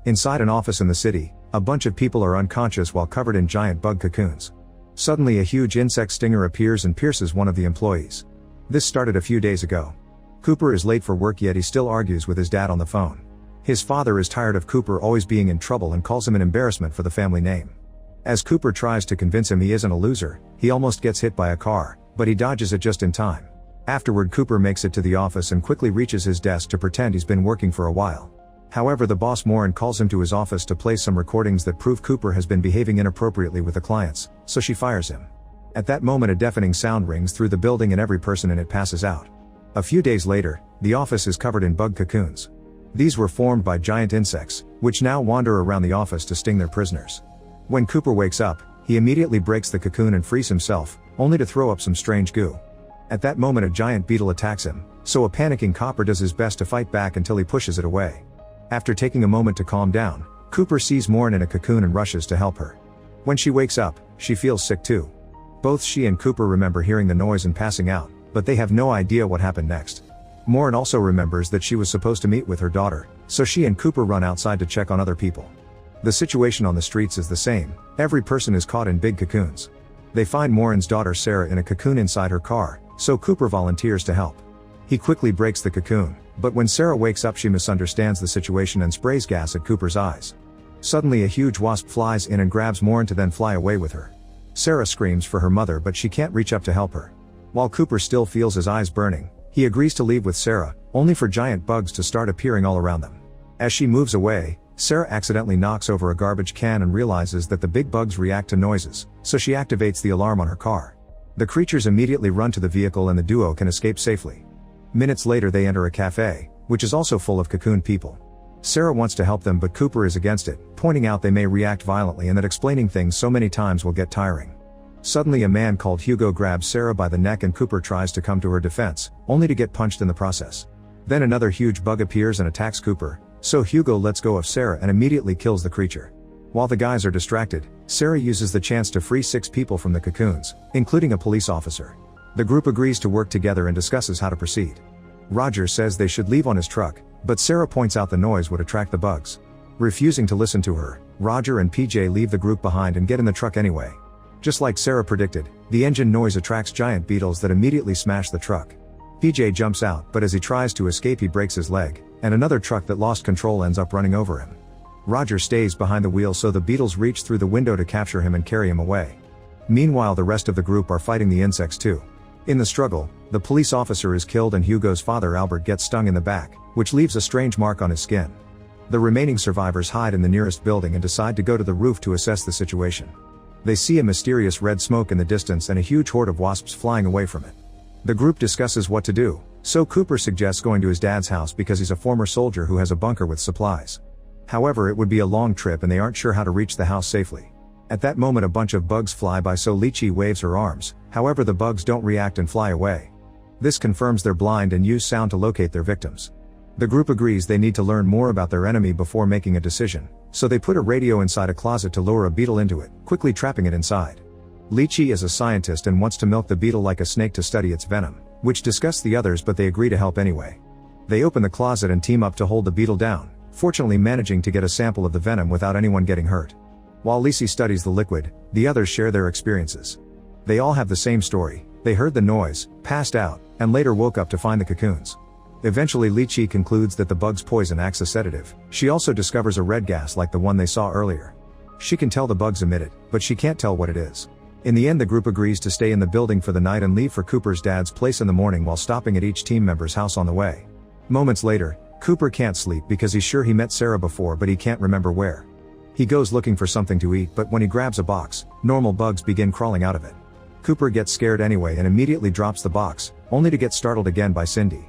Inside an office in the city, a bunch of people are unconscious while covered in giant bug cocoons. Suddenly a huge insect stinger appears and pierces one of the employees. This started a few days ago. Cooper is late for work, yet he still argues with his dad on the phone. His father is tired of Cooper always being in trouble and calls him an embarrassment for the family name. As Cooper tries to convince him he isn't a loser, he almost gets hit by a car, but he dodges it just in time. Afterward, Cooper makes it to the office and quickly reaches his desk to pretend he's been working for a while. However, the boss Morin calls him to his office to play some recordings that prove Cooper has been behaving inappropriately with the clients, so she fires him. At that moment, a deafening sound rings through the building and every person in it passes out. A few days later, the office is covered in bug cocoons. These were formed by giant insects, which now wander around the office to sting their prisoners. When Cooper wakes up, he immediately breaks the cocoon and frees himself, only to throw up some strange goo. At that moment, a giant beetle attacks him, so a panicking Cooper does his best to fight back until he pushes it away. After taking a moment to calm down, Cooper sees Morin in a cocoon and rushes to help her. When she wakes up, she feels sick too. Both she and Cooper remember hearing the noise and passing out, but they have no idea what happened next. Morin also remembers that she was supposed to meet with her daughter, so she and Cooper run outside to check on other people. The situation on the streets is the same, every person is caught in big cocoons. They find Morin's daughter Sarah in a cocoon inside her car, so Cooper volunteers to help. He quickly breaks the cocoon, but when Sarah wakes up she misunderstands the situation and sprays gas at Cooper's eyes. Suddenly a huge wasp flies in and grabs Morin to then fly away with her. Sarah screams for her mother, but she can't reach up to help her. While Cooper still feels his eyes burning, he agrees to leave with Sarah, only for giant bugs to start appearing all around them. As she moves away, Sarah accidentally knocks over a garbage can and realizes that the big bugs react to noises, so she activates the alarm on her car. The creatures immediately run to the vehicle and the duo can escape safely. Minutes later they enter a cafe, which is also full of cocooned people. Sarah wants to help them, but Cooper is against it, pointing out they may react violently and that explaining things so many times will get tiring. Suddenly a man called Hugo grabs Sarah by the neck and Cooper tries to come to her defense, only to get punched in the process. Then another huge bug appears and attacks Cooper, so Hugo lets go of Sarah and immediately kills the creature. While the guys are distracted, Sarah uses the chance to free 6 people from the cocoons, including a police officer. The group agrees to work together and discusses how to proceed. Roger says they should leave on his truck, but Sarah points out the noise would attract the bugs. Refusing to listen to her, Roger and PJ leave the group behind and get in the truck anyway. Just like Sarah predicted, the engine noise attracts giant beetles that immediately smash the truck. PJ jumps out, but as he tries to escape he breaks his leg, and another truck that lost control ends up running over him. Roger stays behind the wheel so the beetles reach through the window to capture him and carry him away. Meanwhile, the rest of the group are fighting the insects too. In the struggle, the police officer is killed and Hugo's father Albert gets stung in the back, which leaves a strange mark on his skin. The remaining survivors hide in the nearest building and decide to go to the roof to assess the situation. They see a mysterious red smoke in the distance and a huge horde of wasps flying away from it. The group discusses what to do, so Cooper suggests going to his dad's house because he's a former soldier who has a bunker with supplies. However, it would be a long trip and they aren't sure how to reach the house safely. At that moment a bunch of bugs fly by, so Lychee waves her arms, however the bugs don't react and fly away. This confirms they're blind and use sound to locate their victims. The group agrees they need to learn more about their enemy before making a decision, so they put a radio inside a closet to lure a beetle into it, quickly trapping it inside. Lychee is a scientist and wants to milk the beetle like a snake to study its venom, which disgusts the others, but they agree to help anyway. They open the closet and team up to hold the beetle down, fortunately managing to get a sample of the venom without anyone getting hurt. While Lychee studies the liquid, the others share their experiences. They all have the same story: they heard the noise, passed out, and later woke up to find the cocoons. Eventually Lychee concludes that the bug's poison acts as sedative. She also discovers a red gas like the one they saw earlier. She can tell the bugs emit it, but she can't tell what it is. In the end the group agrees to stay in the building for the night and leave for Cooper's dad's place in the morning while stopping at each team member's house on the way. Moments later, Cooper can't sleep because he's sure he met Sarah before but he can't remember where. He goes looking for something to eat, but when he grabs a box, normal bugs begin crawling out of it. Cooper gets scared anyway and immediately drops the box, only to get startled again by Cindy.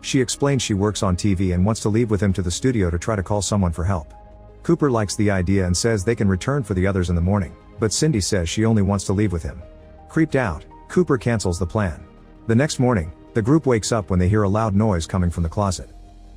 She explains she works on TV and wants to leave with him to the studio to try to call someone for help. Cooper likes the idea and says they can return for the others in the morning, but Cindy says she only wants to leave with him. Creeped out, Cooper cancels the plan. The next morning, the group wakes up when they hear a loud noise coming from the closet.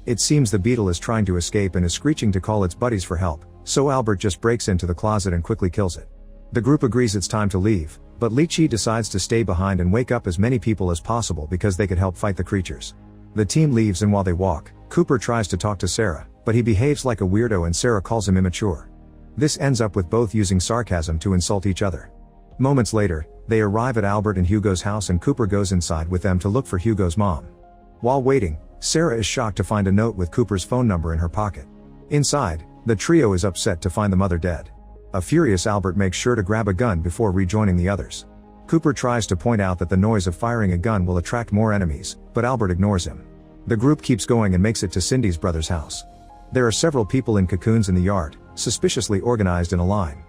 It seems the beetle is trying to escape and is screeching to call its buddies for help, so Albert just breaks into the closet and quickly kills it. The group agrees it's time to leave, but Lychee decides to stay behind and wake up as many people as possible because they could help fight the creatures. The team leaves and while they walk, Cooper tries to talk to Sarah, but he behaves like a weirdo and Sarah calls him immature. This ends up with both using sarcasm to insult each other. Moments later, they arrive at Albert and Hugo's house and Cooper goes inside with them to look for Hugo's mom. While waiting, Sarah is shocked to find a note with Cooper's phone number in her pocket. Inside, the trio is upset to find the mother dead. A furious Albert makes sure to grab a gun before rejoining the others. Cooper tries to point out that the noise of firing a gun will attract more enemies, but Albert ignores him. The group keeps going and makes it to Cindy's brother's house. There are several people in cocoons in the yard, suspiciously organized in a line.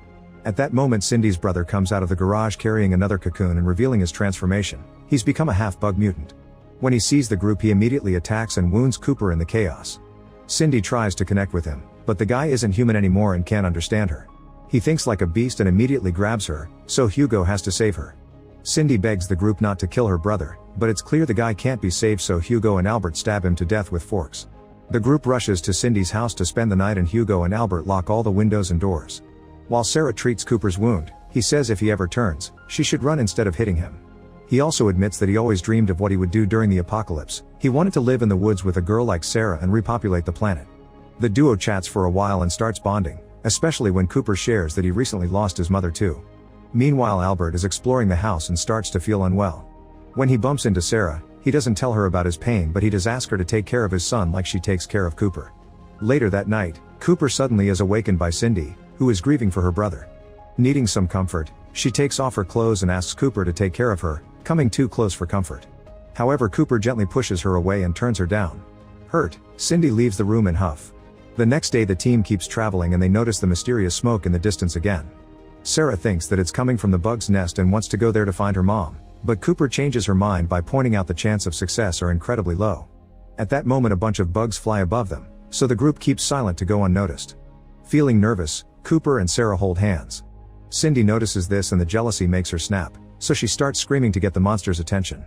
At that moment, Cindy's brother comes out of the garage carrying another cocoon and revealing his transformation. He's become a half-bug mutant. When he sees the group, he immediately attacks and wounds Cooper in the chaos. Cindy tries to connect with him, but the guy isn't human anymore and can't understand her. He thinks like a beast and immediately grabs her, so Hugo has to save her. Cindy begs the group not to kill her brother, but it's clear the guy can't be saved, so Hugo and Albert stab him to death with forks. The group rushes to Cindy's house to spend the night and Hugo and Albert lock all the windows and doors. While Sarah treats Cooper's wound, he says if he ever turns, she should run instead of hitting him. He also admits that he always dreamed of what he would do during the apocalypse. He wanted to live in the woods with a girl like Sarah and repopulate the planet. The duo chats for a while and starts bonding, especially when Cooper shares that he recently lost his mother too. Meanwhile, Albert is exploring the house and starts to feel unwell. When he bumps into Sarah, he doesn't tell her about his pain, but he does ask her to take care of his son like she takes care of Cooper. Later that night, Cooper suddenly is awakened by Cindy, who is grieving for her brother. Needing some comfort, she takes off her clothes and asks Cooper to take care of her, coming too close for comfort. However, Cooper gently pushes her away and turns her down. Hurt, Cindy leaves the room in huff. The next day the team keeps traveling and they notice the mysterious smoke in the distance again. Sarah thinks that it's coming from the bug's nest and wants to go there to find her mom, but Cooper changes her mind by pointing out the chance of success are incredibly low. At that moment a bunch of bugs fly above them, so the group keeps silent to go unnoticed. Feeling nervous, Cooper and Sarah hold hands. Cindy notices this and the jealousy makes her snap, so she starts screaming to get the monster's attention.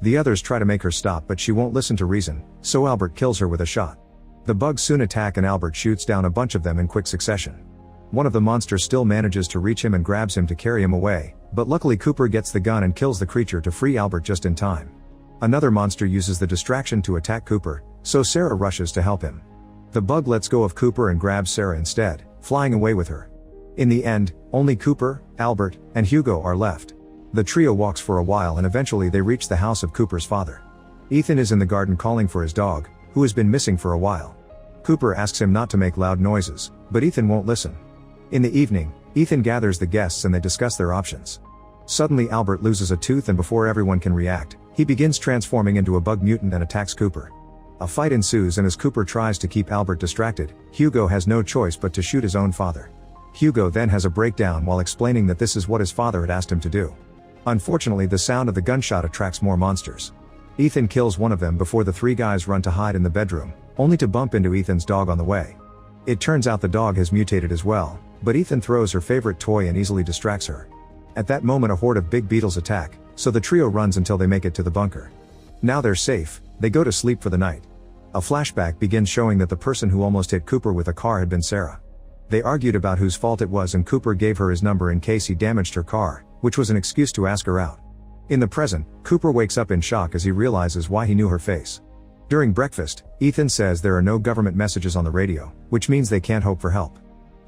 The others try to make her stop, but she won't listen to reason, so Albert kills her with a shot. The bugs soon attack and Albert shoots down a bunch of them in quick succession. One of the monsters still manages to reach him and grabs him to carry him away, but luckily Cooper gets the gun and kills the creature to free Albert just in time. Another monster uses the distraction to attack Cooper, so Sarah rushes to help him. The bug lets go of Cooper and grabs Sarah instead, flying away with her. In the end, only Cooper, Albert, and Hugo are left. The trio walks for a while and eventually they reach the house of Cooper's father. Ethan is in the garden calling for his dog, who has been missing for a while. Cooper asks him not to make loud noises, but Ethan won't listen. In the evening, Ethan gathers the guests and they discuss their options. Suddenly Albert loses a tooth and before everyone can react, he begins transforming into a bug mutant and attacks Cooper. A fight ensues and as Cooper tries to keep Albert distracted, Hugo has no choice but to shoot his own father. Hugo then has a breakdown while explaining that this is what his father had asked him to do. Unfortunately, the sound of the gunshot attracts more monsters. Ethan kills one of them before the three guys run to hide in the bedroom, only to bump into Ethan's dog on the way. It turns out the dog has mutated as well, but Ethan throws her favorite toy and easily distracts her. At that moment a horde of big beetles attack, so the trio runs until they make it to the bunker. Now they're safe, they go to sleep for the night. A flashback begins showing that the person who almost hit Cooper with a car had been Sarah. They argued about whose fault it was and Cooper gave her his number in case he damaged her car, which was an excuse to ask her out. In the present, Cooper wakes up in shock as he realizes why he knew her face. During breakfast, Ethan says there are no government messages on the radio, which means they can't hope for help.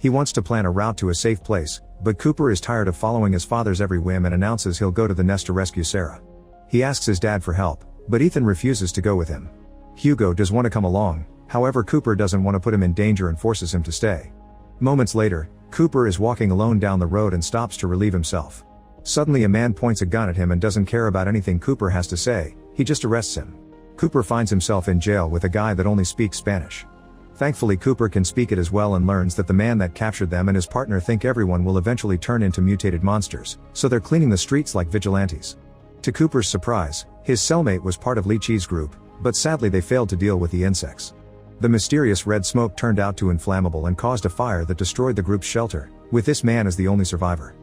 He wants to plan a route to a safe place, but Cooper is tired of following his father's every whim and announces he'll go to the nest to rescue Sarah. He asks his dad for help, but Ethan refuses to go with him. Hugo does want to come along, however Cooper doesn't want to put him in danger and forces him to stay. Moments later, Cooper is walking alone down the road and stops to relieve himself. Suddenly a man points a gun at him and doesn't care about anything Cooper has to say, he just arrests him. Cooper finds himself in jail with a guy that only speaks Spanish. Thankfully Cooper can speak it as well and learns that the man that captured them and his partner think everyone will eventually turn into mutated monsters, so they're cleaning the streets like vigilantes. To Cooper's surprise, his cellmate was part of Lee Chi's group, but sadly they failed to deal with the insects. The mysterious red smoke turned out too inflammable and caused a fire that destroyed the group's shelter, with this man as the only survivor.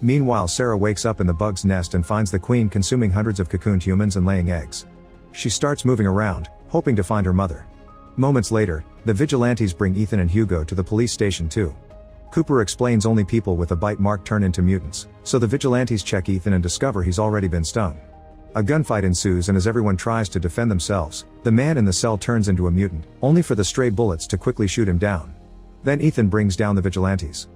Meanwhile Sarah wakes up in the bug's nest and finds the queen consuming hundreds of cocooned humans and laying eggs. She starts moving around, hoping to find her mother. Moments later, the vigilantes bring Ethan and Hugo to the police station too. Cooper explains only people with a bite mark turn into mutants, so the vigilantes check Ethan and discover he's already been stung. A gunfight ensues, and as everyone tries to defend themselves, the man in the cell turns into a mutant, only for the stray bullets to quickly shoot him down. Then Ethan brings down the vigilantes.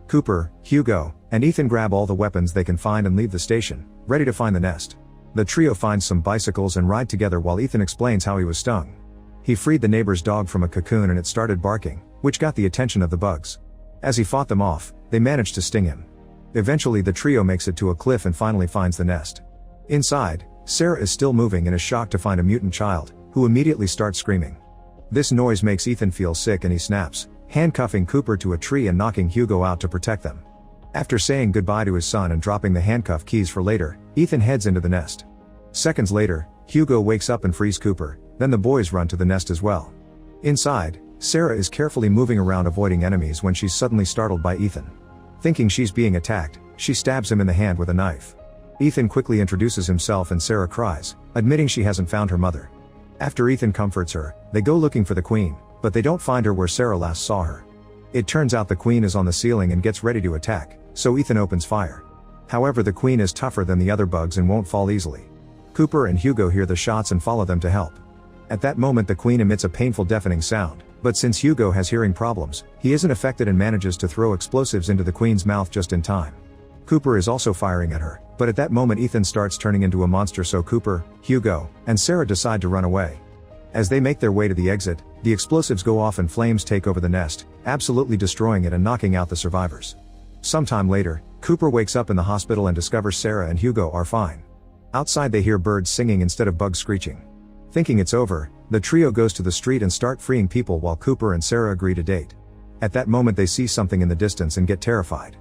Cooper, Hugo, and Ethan grab all the weapons they can find and leave the station, ready to find the nest. The trio finds some bicycles and ride together while Ethan explains how he was stung. He freed the neighbor's dog from a cocoon and it started barking, which got the attention of the bugs. As he fought them off, they managed to sting him. Eventually the trio makes it to a cliff and finally finds the nest. Inside, Sarah is still moving and is shocked to find a mutant child, who immediately starts screaming. This noise makes Ethan feel sick and he snaps, handcuffing Cooper to a tree and knocking Hugo out to protect them. After saying goodbye to his son and dropping the handcuff keys for later, Ethan heads into the nest. Seconds later, Hugo wakes up and frees Cooper, then the boys run to the nest as well. Inside, Sarah is carefully moving around avoiding enemies when she's suddenly startled by Ethan. Thinking she's being attacked, she stabs him in the hand with a knife. Ethan quickly introduces himself and Sarah cries, admitting she hasn't found her mother. After Ethan comforts her, they go looking for the queen, but they don't find her where Sarah last saw her. It turns out the queen is on the ceiling and gets ready to attack, so Ethan opens fire. However, the queen is tougher than the other bugs and won't fall easily. Cooper and Hugo hear the shots and follow them to help. At that moment the queen emits a painful deafening sound, but since Hugo has hearing problems, he isn't affected and manages to throw explosives into the queen's mouth just in time. Cooper is also firing at her, but at that moment Ethan starts turning into a monster, so Cooper, Hugo, and Sarah decide to run away. As they make their way to the exit, the explosives go off and flames take over the nest, absolutely destroying it and knocking out the survivors. Sometime later, Cooper wakes up in the hospital and discovers Sarah and Hugo are fine. Outside they hear birds singing instead of bugs screeching. Thinking it's over, the trio goes to the street and start freeing people while Cooper and Sarah agree to date. At that moment they see something in the distance and get terrified.